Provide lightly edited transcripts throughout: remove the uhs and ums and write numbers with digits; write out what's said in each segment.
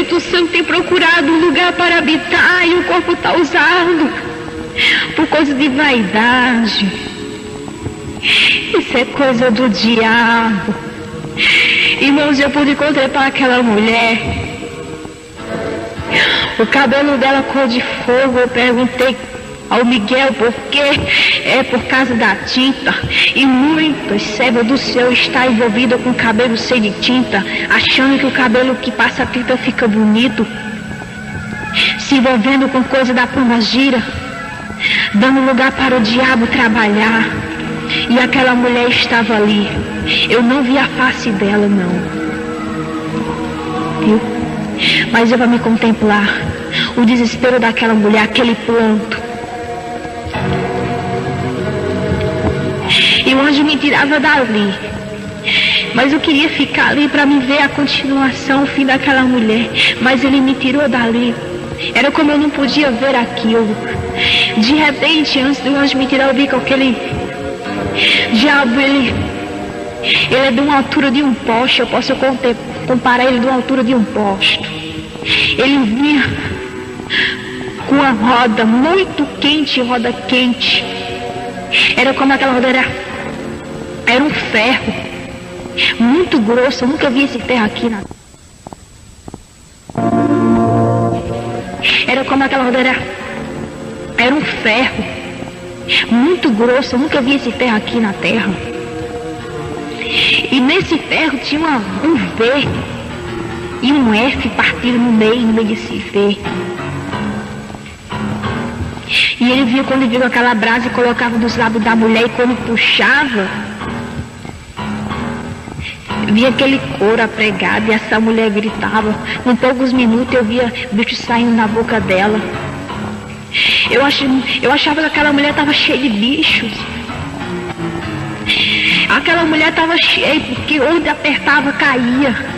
Espírito Santo tem procurado um lugar para habitar e o corpo está usado por causa de vaidade. Isso é coisa do diabo. Irmãos, eu pude contemplar aquela mulher. O cabelo dela cor de fogo. Eu perguntei ao Miguel por quê. É por causa da tinta. E muitas servas do céu estão envolvidas com o cabelo cheio de tinta, achando que o cabelo que passa a tinta fica bonito, se envolvendo com coisa da pombagira, dando lugar para o diabo trabalhar. E aquela mulher estava ali. Eu não vi a face dela, não. Viu? Mas eu vou me contemplar o desespero daquela mulher, aquele pranto. E o anjo me tirava dali. Mas eu queria ficar ali para me ver a continuação, o fim daquela mulher. Mas ele me tirou dali. Era como eu não podia ver aquilo. De repente, antes do anjo me tirar, eu vi que aquele diabo, ele é de uma altura de um poste. Eu posso comparar ele de uma altura de um poste. Ele vinha com uma roda muito quente, roda quente. Era como aquela roda era um ferro muito grosso. Eu nunca vi esse ferro aqui na... Era como aquela roda era um ferro muito grosso. Eu nunca vi esse ferro aqui na terra. E nesse ferro tinha um V e um F partido no meio desse V. E ele viu, quando ele viu aquela brasa e colocava dos lados da mulher, e quando puxava, via aquele couro apregado, e essa mulher gritava. Com poucos minutos eu via bicho saindo na boca dela. Eu achava que aquela mulher estava cheia de bichos. Aquela mulher estava cheia, porque onde apertava caía.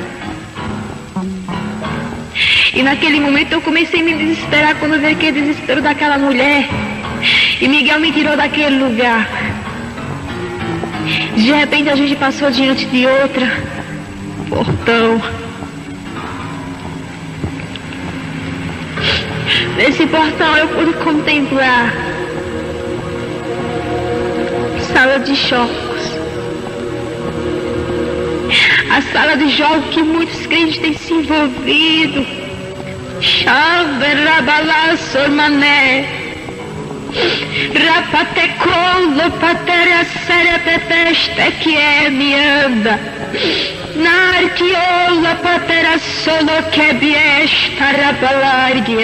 E naquele momento eu comecei a me desesperar quando eu vi aquele desespero daquela mulher. E Miguel me tirou daquele lugar. De repente a gente passou diante de outra portão. Nesse portão eu pude contemplar sala de jogos. A sala de jogos que muitos crentes têm se envolvido. Xaberabalaço mané. Rapatecolo patera serepeteste que é me anda. Narquiola patera solo que biesta rabalargue.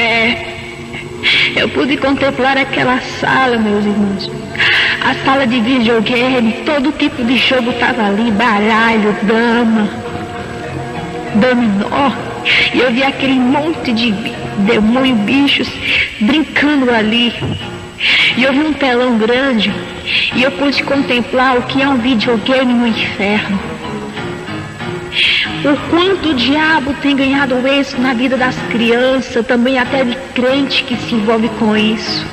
Eu pude contemplar aquela sala, meus irmãos. A sala de videogame, todo tipo de jogo estava ali, baralho, dama, dominó. E eu vi aquele monte de demônio, bichos, brincando ali. E eu vi um telão grande, e eu pude contemplar o que é um videogame no inferno. O quanto o diabo tem ganhado êxito na vida das crianças, também até de crente que se envolve com isso.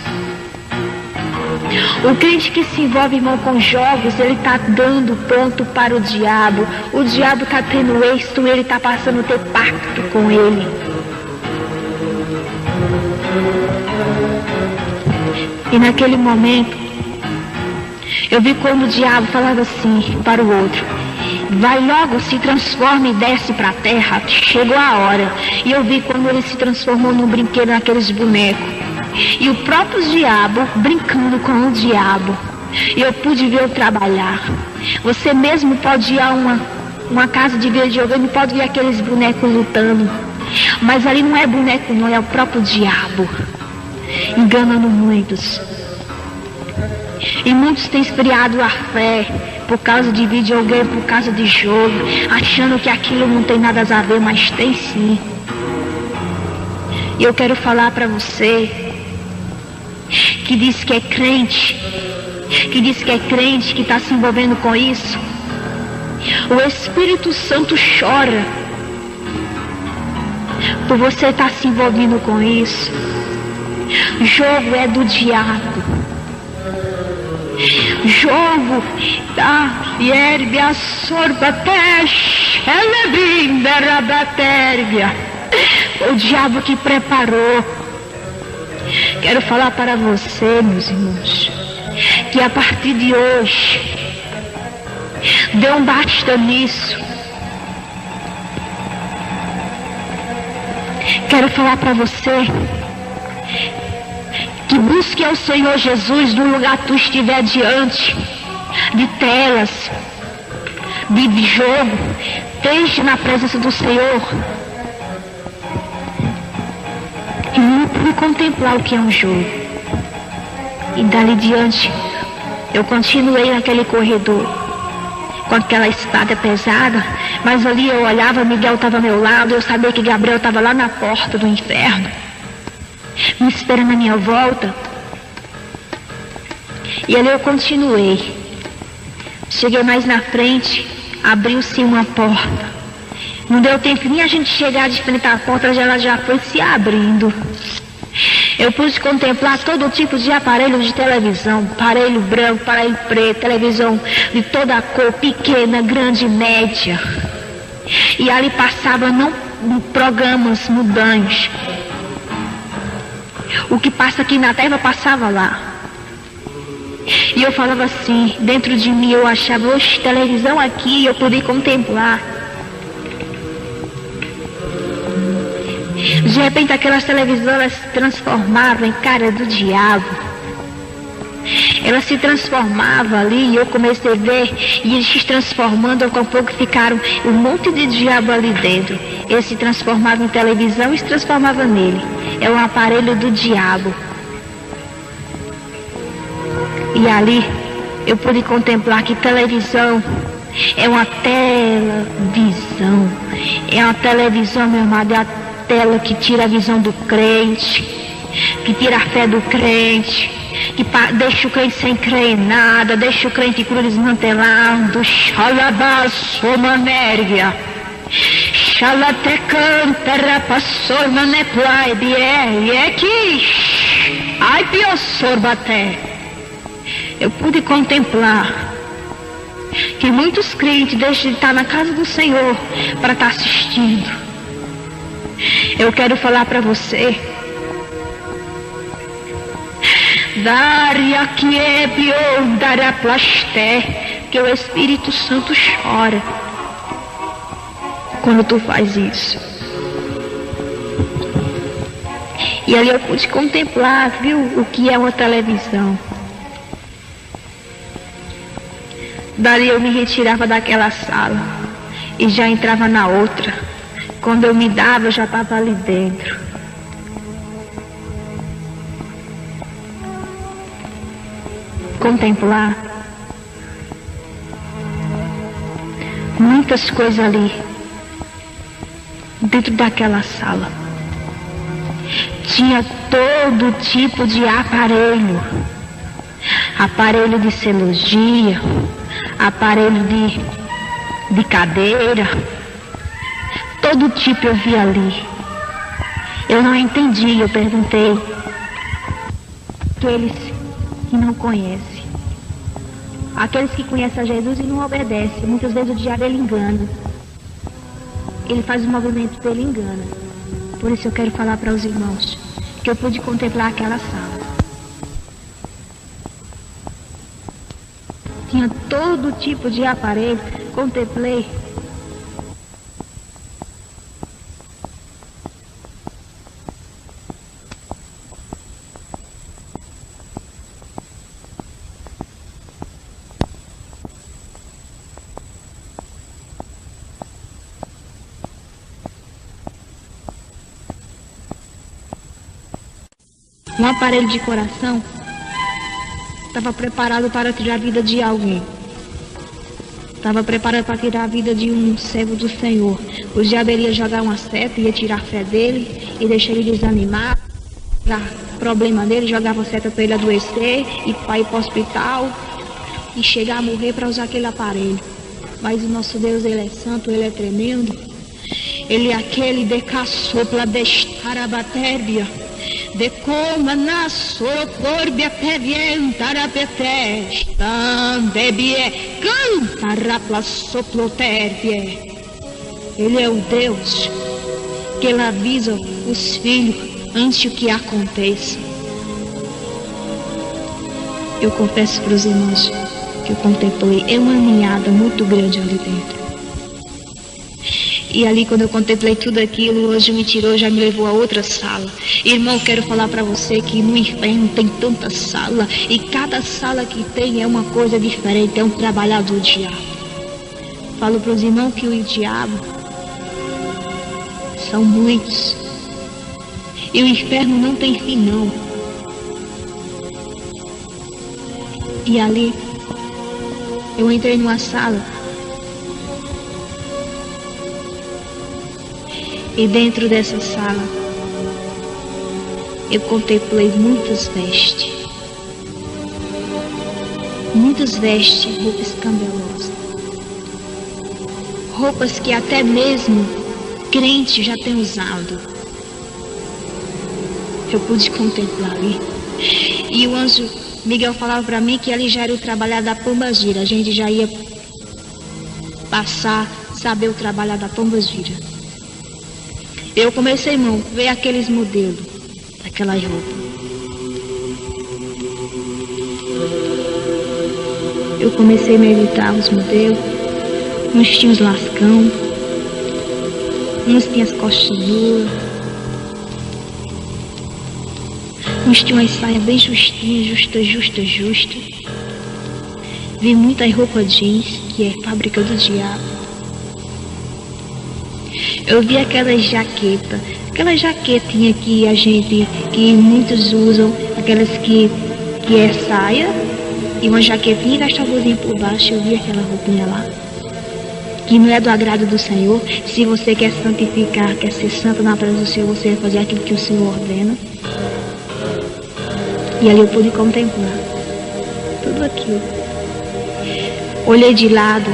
O crente que se envolve, irmão, com jogos, ele está dando ponto para o diabo. O diabo está tendo êxito, ele está passando a ter pacto com ele. E naquele momento, eu vi como o diabo falava assim para o outro: vai logo, se transforma e desce para a terra, chegou a hora. E eu vi quando ele se transformou num brinquedo, naqueles bonecos. E o próprio diabo brincando com o diabo. E eu pude ver eu trabalhar. Você mesmo pode ir a uma casa de videogame e pode ver aqueles bonecos lutando. Mas ali não é boneco não, é o próprio diabo enganando muitos. E muitos têm esfriado a fé por causa de videogame, por causa de jogo, achando que aquilo não tem nada a ver, mas tem sim. E eu quero falar para você que diz que é crente, que está se envolvendo com isso. O Espírito Santo chora por você estar se envolvendo com isso. Jogo é do diabo. Jogo da fierbia sorbatesh, ela brinda rabatérbia. o diabo que preparou. Quero falar para você, meus irmãos, que a partir de hoje, dê um basta nisso. Quero falar para você que busque ao Senhor Jesus no lugar que tu estiver diante de telas, de jogo. Esteja na presença do Senhor e contemplar o que é um jogo. E dali diante eu continuei naquele corredor com aquela espada pesada, mas ali eu olhava, Miguel estava ao meu lado, eu sabia que Gabriel estava lá na porta do inferno me esperando na minha volta. E ali eu continuei. Cheguei mais na frente, abriu-se uma porta. Não deu tempo nem a gente chegar de frente à porta, ela já foi se abrindo. Eu pude contemplar todo tipo de aparelho de televisão, aparelho branco, aparelho preto, televisão de toda a cor, pequena, grande, média. E ali passava não programas mudantes. O que passa aqui na terra passava lá. E eu falava assim, dentro de mim eu achava, oxe, televisão aqui, eu podia contemplar. De repente aquelas televisões se transformavam em cara do diabo. Elas se transformavam ali e eu comecei a ver, e eles se transformando, com pouco ficaram um monte de diabo ali dentro. Eles se transformavam em televisão e se transformavam nele. É um aparelho do diabo. E ali eu pude contemplar que televisão é uma televisão. É uma televisão, meu amado, é a tela que tira a visão do crente, que tira a fé do crente, que deixa o crente sem crer em nada, deixa o crente cru desmantelado. Xalabaçomanéria, xalatecantera passou maneplai é que ai piossorbaté. Eu pude contemplar que muitos crentes deixam de estar na casa do Senhor para estar assistindo. Eu quero falar para você, Daria que é pior, dará plasté, que o Espírito Santo chora quando tu faz isso. E ali eu pude contemplar, viu, o que é uma televisão. Dali eu me retirava daquela sala e já entrava na outra. Quando eu me dava, eu já estava ali dentro. Contemplar muitas coisas ali dentro daquela sala. Tinha todo tipo de aparelho. Aparelho de cirurgia, aparelho de cadeira, todo tipo eu vi ali. Eu não entendi, eu perguntei. Aqueles que não conhecem, aqueles que conhecem a Jesus e não obedecem, muitas vezes o diabo ele engana. Ele faz o movimento dele, engana. Por isso eu quero falar para os irmãos que eu pude contemplar aquela sala. Tinha todo tipo de aparelho, contemplei. Um aparelho de coração estava preparado para tirar a vida de alguém. Estava preparado para tirar a vida de um servo do Senhor. O diabo iria jogar uma seta, ia tirar a fé dele e deixar ele desanimar, dar problema dele, jogava a seta para ele adoecer e para ir para o hospital e chegar a morrer para usar aquele aparelho. Mas o nosso Deus, ele é santo, ele é tremendo. Ele é aquele de caçopla destar a batérbia. De como na sua corbia pevientara petesta, debie canta rapla soploterbie. Ele é o Deus porque ela avisa os filhos antes que aconteça. Eu confesso para os irmãos que eu contemplei, é uma ninhada muito grande ali dentro. E ali, quando eu contemplei tudo aquilo, o anjo me tirou, já me levou a outra sala. Irmão, quero falar para você que no inferno tem tanta sala, e cada sala que tem é uma coisa diferente, é um trabalhar do diabo. Falo para os irmãos que o diabo são muitos, e o inferno não tem fim não. E ali, eu entrei numa sala, e dentro dessa sala, eu contemplei muitas vestes, roupas escandalosas, roupas que até mesmo crente já tem usado. Eu pude contemplar ali, e o anjo Miguel falava para mim que ali já era o trabalhar da pombagira, a gente já ia passar, saber o trabalhar da pombagira. Eu comecei, irmão, ver aqueles modelos daquelas roupas. Eu comecei a meditar os modelos. Uns tinham os lascão, uns tinham as costas duras, uns tinham as saias bem justinhas, justa. Vi muitas roupas jeans, que é fábrica do diabo. Eu vi aquelas jaquetinha que muitos usam, aquelas que é saia e uma jaquetinha e gastadozinho por baixo. Eu vi aquela roupinha lá, que não é do agrado do Senhor. Se você quer santificar, quer ser santo na presença do Senhor, você vai fazer aquilo que o Senhor ordena. E ali eu pude contemplar tudo aquilo. Olhei de lado,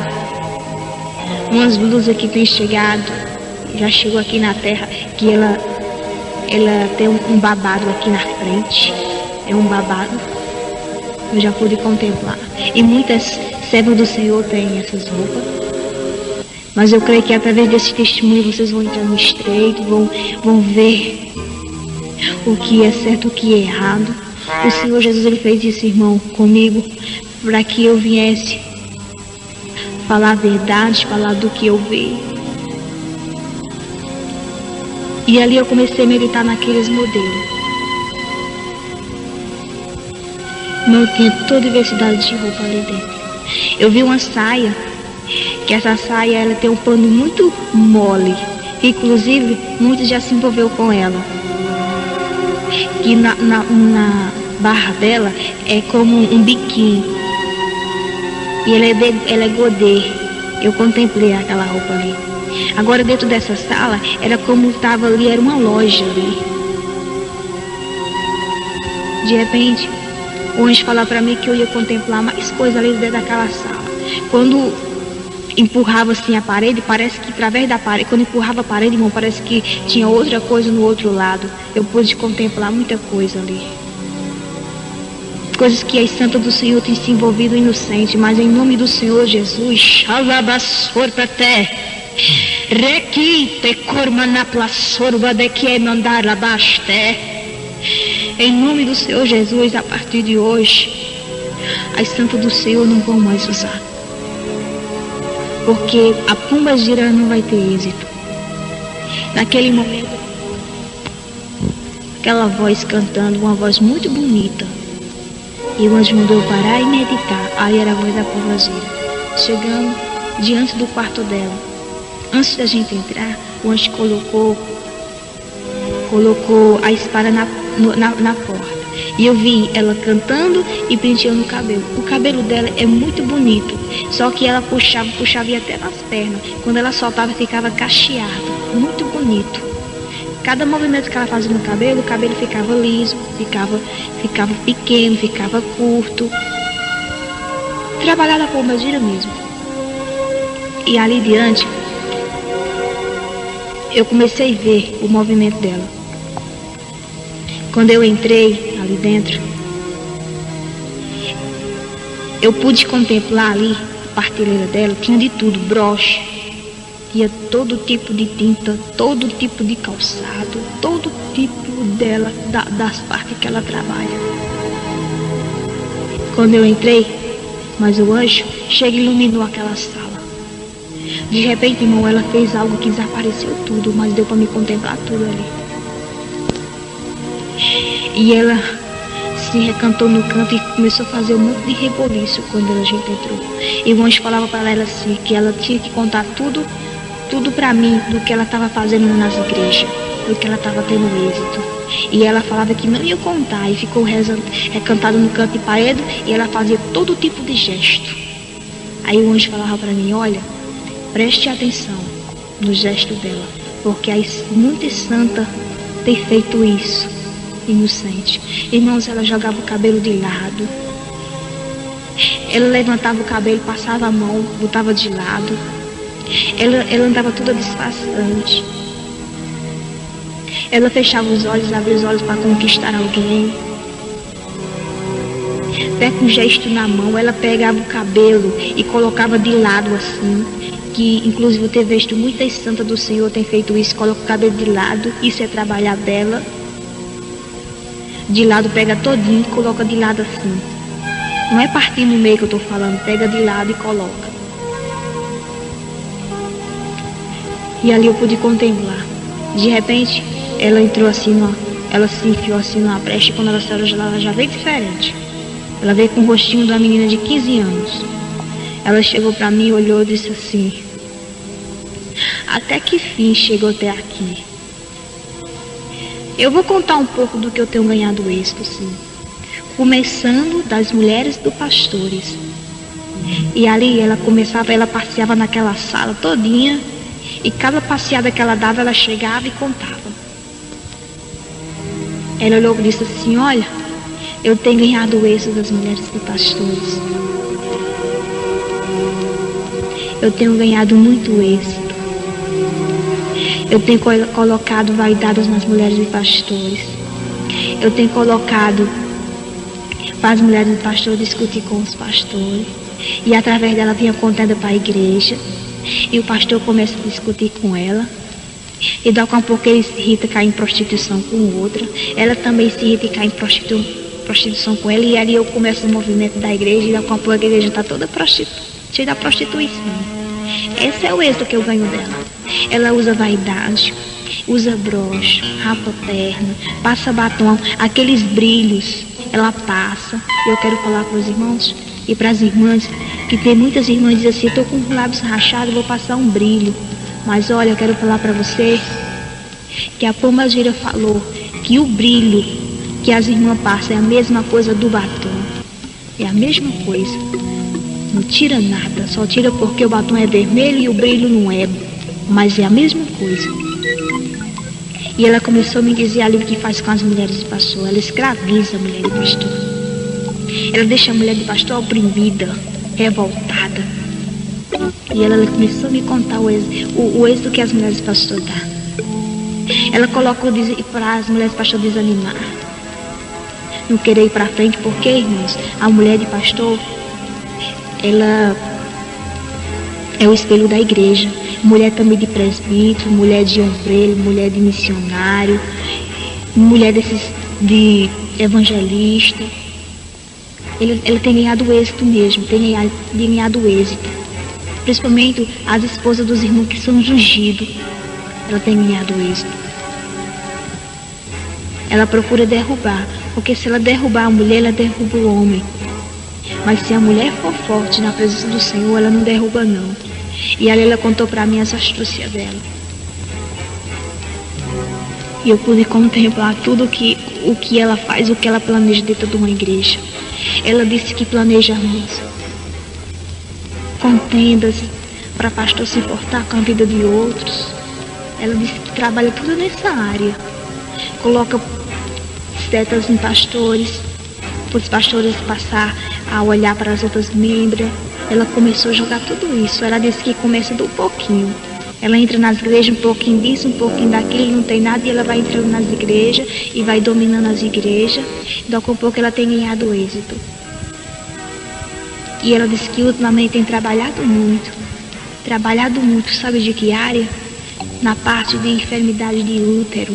umas blusas que tem chegado, já chegou aqui na terra, que ela tem um babado aqui na frente, é um babado. Eu já pude contemplar. E muitas servas do Senhor têm essas roupas. Mas eu creio que através desse testemunho vocês vão entrar no estreito, vão ver o que é certo, o que é errado. O Senhor Jesus, ele fez isso, irmão, comigo, para que eu viesse falar a verdade, falar do que eu vi. E ali eu comecei a meditar naqueles modelos. Não tinha toda diversidade de roupa ali dentro. Eu vi uma saia, que essa saia ela tem um pano muito mole. Inclusive, muitos já se envolveu com ela. Que na barra dela é como um biquinho. E ela é godê. Eu contemplei aquela roupa ali. Agora dentro dessa sala, era como estava ali, era uma loja ali. De repente, o anjo falou para mim que eu ia contemplar mais coisas ali dentro daquela sala. Quando empurrava assim a parede, parece que através da parede, quando empurrava a parede, irmão, parece que tinha outra coisa no outro lado. Eu pude contemplar muita coisa ali. Coisas que as santas do Senhor têm se envolvido inocente, mas em nome do Senhor Jesus, xalabassor pra terra. Requinte cormanaplassorba de que é mandar abaixo. Em nome do Senhor Jesus, a partir de hoje, as santas do Senhor não vão mais usar. Porque a pombagira não vai ter êxito. Naquele momento, aquela voz cantando, uma voz muito bonita. E o anjo mandou parar e meditar. Aí era a voz da pombagira. Chegando diante do quarto dela. Antes da gente entrar, o anjo colocou a espada na porta. E eu vi ela cantando e penteando o cabelo. O cabelo dela é muito bonito. Só que ela puxava e até nas pernas. Quando ela soltava, ficava cacheado. Muito bonito. Cada movimento que ela fazia no cabelo, o cabelo ficava liso, ficava pequeno, ficava curto. Trabalhar na pombagira mesmo. E ali diante, eu comecei a ver o movimento dela. Quando eu entrei ali dentro, eu pude contemplar ali a partilheira dela, tinha de tudo, broche, Ia todo tipo de tinta, todo tipo de calçado, todo tipo dela, das partes que ela trabalha. Quando eu entrei, mas o anjo chega e iluminou aquela sala. De repente, irmão, ela fez algo que desapareceu tudo, mas deu para me contemplar tudo ali. E ela se recantou no canto e começou a fazer um monte de reboliço quando a gente entrou. E o anjo falava para ela assim, que ela tinha que contar tudo para mim do que ela estava fazendo nas igrejas, do que ela estava tendo êxito. E ela falava que não ia contar e ficou recantada no canto de parede e ela fazia todo tipo de gesto. Aí o anjo falava para mim, olha, preste atenção no gesto dela, porque muita santa tem feito isso, inocente. Irmãos, ela jogava o cabelo de lado, ela levantava o cabelo, passava a mão, botava de lado, ela andava toda disfarçante, ela fechava os olhos, abria os olhos para conquistar alguém. Até com gesto na mão, ela pegava o cabelo e colocava de lado assim, que inclusive eu ter visto muitas santas do Senhor tem feito isso, coloca o cabelo de lado, isso é trabalhar dela. De lado, pega todinho e coloca de lado assim. Não é partir no meio que eu tô falando, pega de lado e coloca. E ali eu pude contemplar. De repente, ela entrou assim, ela se enfiou assim numa brecha e quando ela saiu, ela já veio diferente. Ela veio com o rostinho de uma menina de 15 anos. Ela chegou pra mim, olhou e disse assim, até que fim chegou até aqui. Eu vou contar um pouco do que eu tenho ganhado êxito, sim. Começando das mulheres do pastores. E ali ela passeava naquela sala todinha. E cada passeada que ela dava, ela chegava e contava. Ela olhou e disse assim, olha, eu tenho ganhado êxito das mulheres de pastores. Eu tenho ganhado muito êxito. Eu tenho colocado vaidades nas mulheres de pastores. Eu tenho colocado para as mulheres de pastores discutir com os pastores. E através dela vinha contando para a igreja. E o pastor começa a discutir com ela. E daqui a pouco ele se irrita e cai em prostituição com outra. Ela também se irrita e cai em prostituição com ela. E ali eu começo o movimento da igreja. E daqui a pouco a igreja está toda cheia da prostituição. Esse é o êxito que eu ganho dela. Ela usa vaidade, usa broche, rapa perna, passa batom, aqueles brilhos. Ela passa. E eu quero falar para os irmãos e para as irmãs, que tem muitas irmãs que dizem assim, estou com os lábios rachados, vou passar um brilho. Mas olha, eu quero falar para você que a Pomba Gira falou que o brilho que as irmãs passam é a mesma coisa do batom. É a mesma coisa. Não tira nada, só tira porque o batom é vermelho e o brilho não é. Mas é a mesma coisa. E ela começou a me dizer ali o que faz com as mulheres de pastor. Ela escraviza a mulher de pastor. Ela deixa a mulher de pastor oprimida, revoltada. E ela começou a me contar o êxito que as mulheres de pastor dão. Ela colocou para as mulheres de pastor desanimar. Não querer ir para frente, porque, irmãos, a mulher de pastor, ela é o espelho da igreja. Mulher também de presbítero, mulher de ombreiro, mulher de missionário, mulher de evangelista. Ele tem ganhado êxito mesmo, tem ganhado êxito. Principalmente as esposas dos irmãos que são ungidos. Ela tem ganhado êxito. Ela procura derrubar, porque se ela derrubar a mulher, ela derruba o homem. Mas se a mulher for forte na presença do Senhor, ela não derruba não. E ali ela contou para mim as astúcias dela. E eu pude contemplar tudo o que ela faz, o que ela planeja dentro de uma igreja. Ela disse que planeja contendas para pastor se importar com a vida de outros. Ela disse que trabalha tudo nessa área. Coloca setas em pastores, para os pastores passar a olhar para as outras membros. Ela começou a jogar tudo isso. Ela disse que começa do pouquinho. Ela entra nas igrejas, um pouquinho disso, um pouquinho daquilo, não tem nada, e ela vai entrando nas igrejas e vai dominando as igrejas. Daqui a pouco ela tem ganhado êxito. E ela disse que ultimamente tem trabalhado muito. trabalhado muito, sabe de que área? Na parte de enfermidade de útero.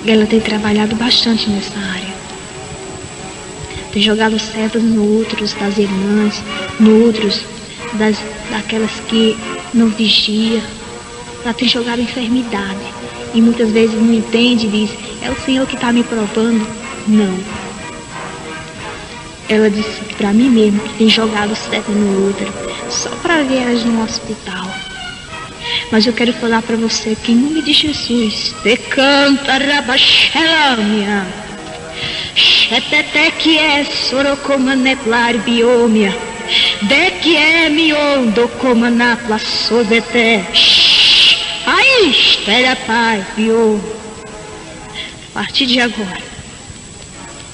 Ela tem trabalhado bastante nessa área. Tem jogado setas no útero das irmãs, no útero daquelas que não vigia. Ela tem jogado enfermidade. E muitas vezes não entende e diz, é o Senhor que está me provando. Não. Ela disse para mim mesmo que tem jogado seta no útero, só para ver elas no hospital. Mas eu quero falar para você que em nome de Jesus, decanta rabaxelâmia, xetete que é sorocomaneplar biômia, de que é miondo comanapla sodete, ai, espera pai, biô. A partir de agora,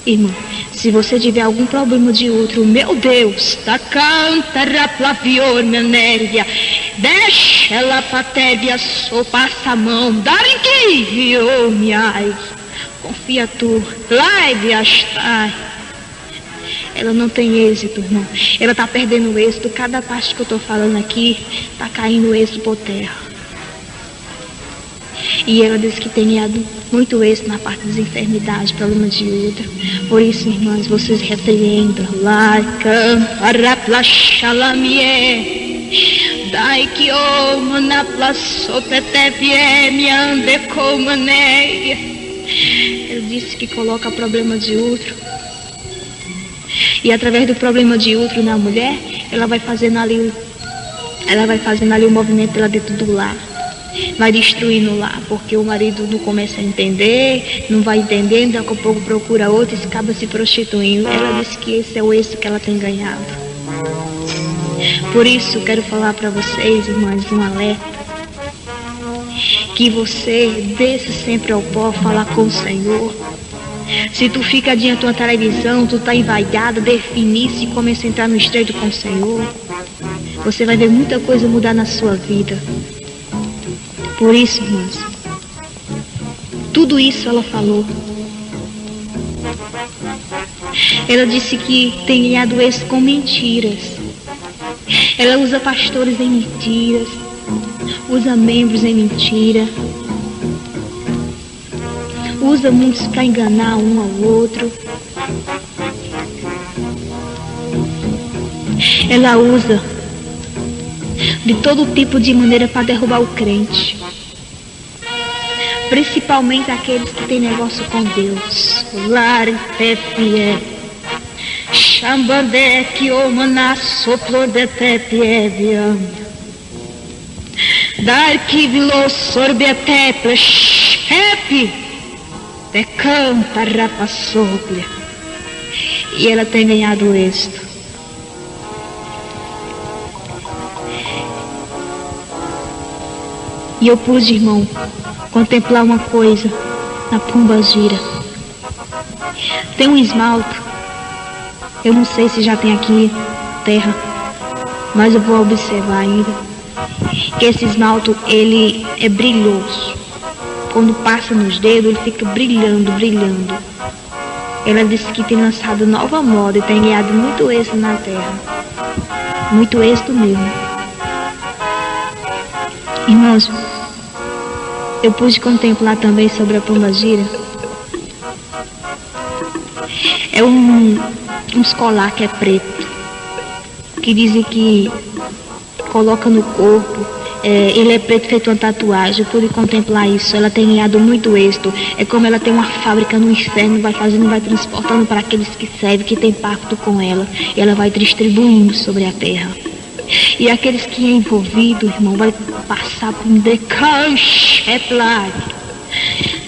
irmão, se você tiver algum problema de útero, meu Deus, tá canta raplavior menéria, deixa ela patévia, só passa a mão, darem que viu, miai, confia tu, live astai. Ela não tem êxito, irmão. Ela tá perdendo o êxito, cada parte que eu tô falando aqui, tá caindo o êxito por terra. E ela disse que tem ganhado muito êxito na parte das enfermidades, problemas de útero. Por isso, irmãs, vocês repreendam. Lá, campa, xalamie, dai que oma na plasotete me ande como neia. Ele disse que coloca problema de útero. E através do problema de útero na mulher, ela vai fazendo ali o movimento lá dentro do lar. Vai destruindo lá, porque o marido não começa a entender, não vai entendendo, daqui a pouco procura outro e acaba se prostituindo. Ela disse que esse é o êxito que ela tem ganhado. Por isso, quero falar para vocês, irmãs, um alerta. Que você desça sempre ao pó, falar com o Senhor. Se tu fica diante de uma televisão, tu tá envaidada, definir-se e começa a entrar no estreito com o Senhor, você vai ver muita coisa mudar na sua vida. Por isso, irmãs, tudo isso ela falou. Ela disse que tem ganhado êxito com mentiras. Ela usa pastores em mentiras, usa membros em mentira, usa muitos para enganar um ao outro. Ela usa de todo tipo de maneira para derrubar o crente. Principalmente aqueles que têm negócio com Deus. Lar fiel. Xambandé que o maná soplou de tepié. Dar que vilou sorbeté chefe. De canta rapassoble. E ela tem ganhado êxito. E eu pude, irmão, contemplar uma coisa na Pombagira. Tem um esmalte, eu não sei se já tem aqui terra, mas eu vou observar ainda, que esse esmalte, ele é brilhoso. Quando passa nos dedos, ele fica brilhando, brilhando. Ela disse que tem lançado nova moda e tem ganhado muito êxito na terra. Muito êxito mesmo. Irmãos, eu pude contemplar também sobre a Pombagira. É uns colar que é preto, que dizem que coloca no corpo. Ele é preto, feito uma tatuagem. Eu pude contemplar isso. Ela tem ganhado muito êxito. É como ela tem uma fábrica no inferno, vai fazendo, vai transportando para aqueles que servem, que tem pacto com ela. E ela vai distribuindo sobre a terra. E aqueles que é envolvido, irmão, vai passar por um decancheplade.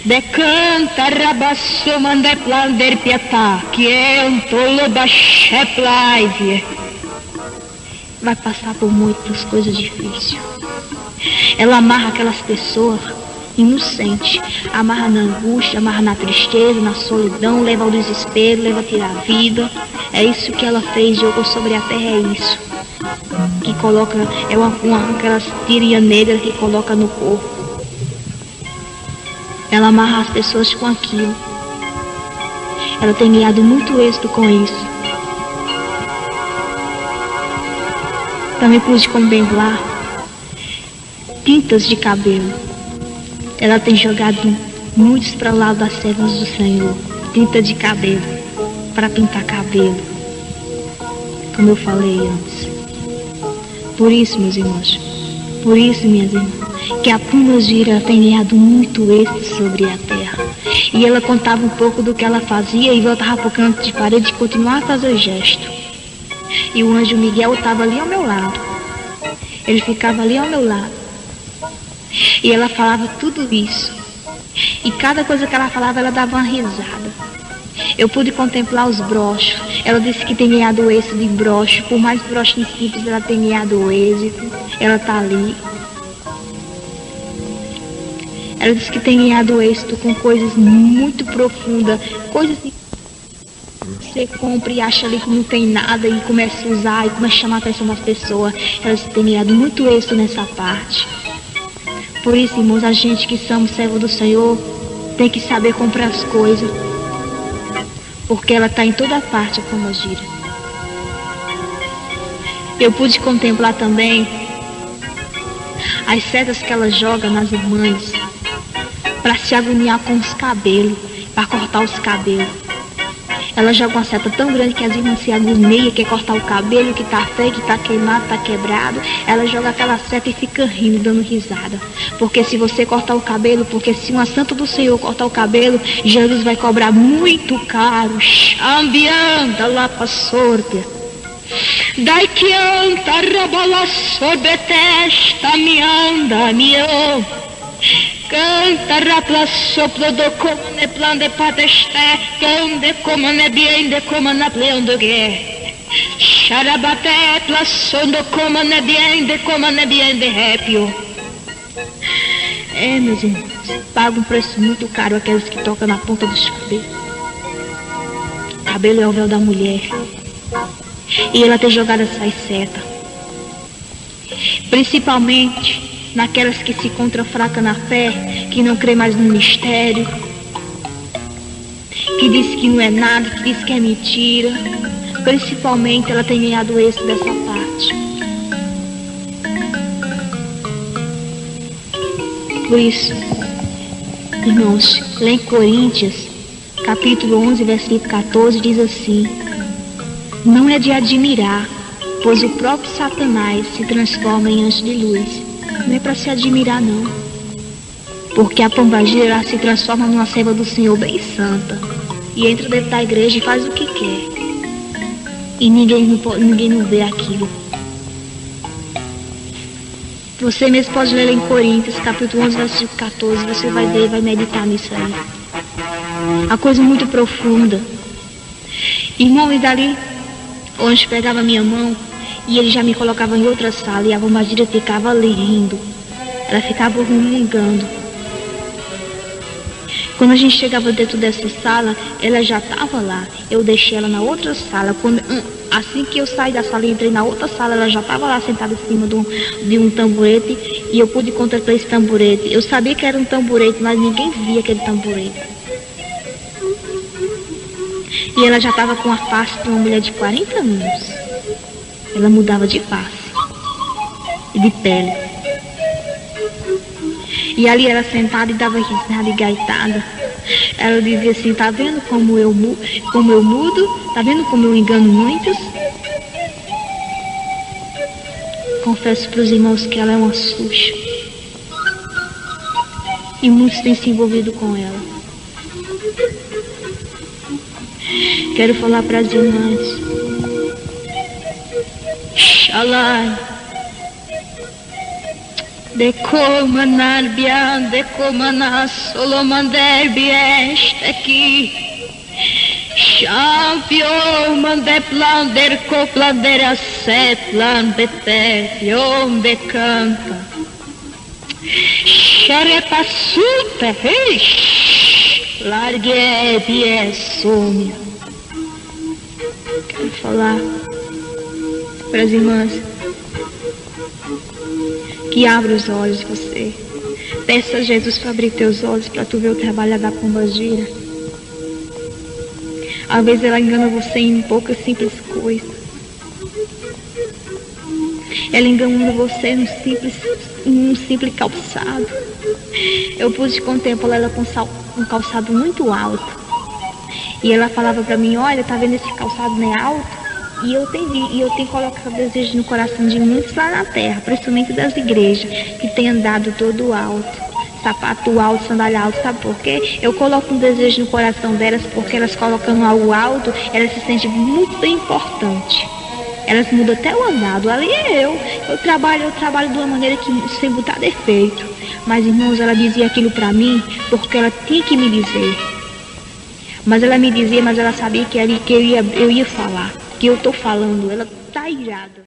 Decanta rabasso mandeplander pietá, que é um tolobacheplade. Vai passar por muitas coisas difíceis. Ela amarra aquelas pessoas inocentes, amarra na angústia, amarra na tristeza, na solidão, leva ao desespero, leva a tirar a vida. É isso que ela fez, jogou sobre a terra, é isso. Que coloca, aquelas tirinhas negras que coloca no corpo. Ela amarra as pessoas com aquilo. Ela tem ganhado muito êxito com isso. Também pude contemplar tintas de cabelo. Ela tem jogado muitos para o lado das servas do Senhor. Tinta de cabelo, para pintar cabelo. Como eu falei antes. Por isso, meus irmãos, por isso, minhas irmãs, que a pomba-gira tem ganhado muito êxito sobre a terra. E ela contava um pouco do que ela fazia e voltava para o canto de parede e continuava a fazer o gesto. E o anjo Miguel estava ali ao meu lado. Ele ficava ali ao meu lado. E ela falava tudo isso. E cada coisa que ela falava, ela dava uma risada. Eu pude contemplar os brochos. Ela disse que tem ganhado êxito de broche. Por mais broches simples, ela tem ganhado êxito. Ela está ali. Ela disse que tem ganhado êxito com coisas muito profundas. Coisas que você compra e acha ali que não tem nada e começa a usar e começa a chamar a atenção das pessoas. Ela disse que tem ganhado muito êxito nessa parte. Por isso, irmãos, a gente que somos servos do Senhor tem que saber comprar as coisas. Porque ela está em toda parte, a pomba-gira. Eu pude contemplar também as setas que ela joga nas irmãs para se agoniar com os cabelos, para cortar os cabelos. Ela joga uma seta tão grande que as irmãs se agoniam, quer cortar o cabelo, que tá feio, que tá queimado, tá quebrado. Ela joga aquela seta e fica rindo, dando risada. Porque se você cortar o cabelo, porque se uma santa do Senhor cortar o cabelo, Jesus vai cobrar muito caro. Ambianta lá pra sorte. Dai que anta rabola sobre testa, me anda, me canta rapla soplo do comune plan de pateste, onde comune bien de comune pleon de guerre. Charabate plaçon do comune bien de répio. É, meus irmãos, paga um preço muito caro aqueles que tocam na ponta dos cabelos. Cabelo é o véu da mulher. E ela tem jogado essas setas. Principalmente naquelas que se encontram fracas na fé, que não crê mais no mistério, que diz que não é nada, que diz que é mentira. Principalmente ela tem ganhado êxito dessa parte. Por isso, irmãos, lá em Coríntios, capítulo 11, versículo 14, diz assim: não é de admirar, pois o próprio Satanás se transforma em anjo de luz. Não é para se admirar, não. Porque a pomba-gira se transforma numa serva do Senhor bem santa. E entra dentro da igreja e faz o que quer. E ninguém não vê aquilo. Você mesmo pode ler em Coríntios, capítulo 11, versículo 14. Você vai ver e vai meditar nisso aí. A coisa muito profunda. Irmão, e dali, onde pegava minha mão, e ele já me colocava em outra sala e a pomba-gira ficava ali rindo. Ela ficava resmungando. Quando a gente chegava dentro dessa sala, ela já estava lá. Eu deixei ela na outra sala. Assim que eu saí da sala e entrei na outra sala, ela já estava lá sentada em cima de um tamborete. E eu pude contemplar esse tamborete. Eu sabia que era um tamborete, mas ninguém via aquele tamborete. E ela já estava com a face de uma mulher de 40 anos. Ela mudava de face e de pele. E ali ela sentada e dava risada e gaitada. Ela dizia assim: tá vendo como eu mudo? Tá vendo como eu engano muitos? Confesso para os irmãos que ela é uma Xuxa. E muitos têm se envolvido com ela. Quero falar para as irmãs: Shalai, de comanar bian, de comanar solomander bieste aqui. Champion mande plander coplander a setlan bete, onde canta. Xarepa super, largue bie sumia. Quero falar para as irmãs que abra os olhos de você. Peça a Jesus para abrir teus olhos para tu ver o trabalho da pomba-gira. Às vezes ela engana você em poucas simples coisas. ela enganando você num simples calçado. Eu pude contemplar ela com um calçado muito alto. E ela falava pra mim, olha, tá vendo esse calçado, né, alto? E eu tenho colocado desejo no coração de muitos lá na terra, principalmente das igrejas, que tem andado todo alto, sapato alto, sandália alta, sabe por quê? Eu coloco um desejo no coração delas, porque elas colocando algo alto, elas se sentem muito importante. Elas mudam até o andado. Ali é eu trabalho de uma maneira que sem botar defeito. Mas, irmãos, ela dizia aquilo pra mim, porque ela tinha que me dizer. Mas ela me dizia, mas ela sabia que eu ia falar. Que eu tô falando, ela tá irada.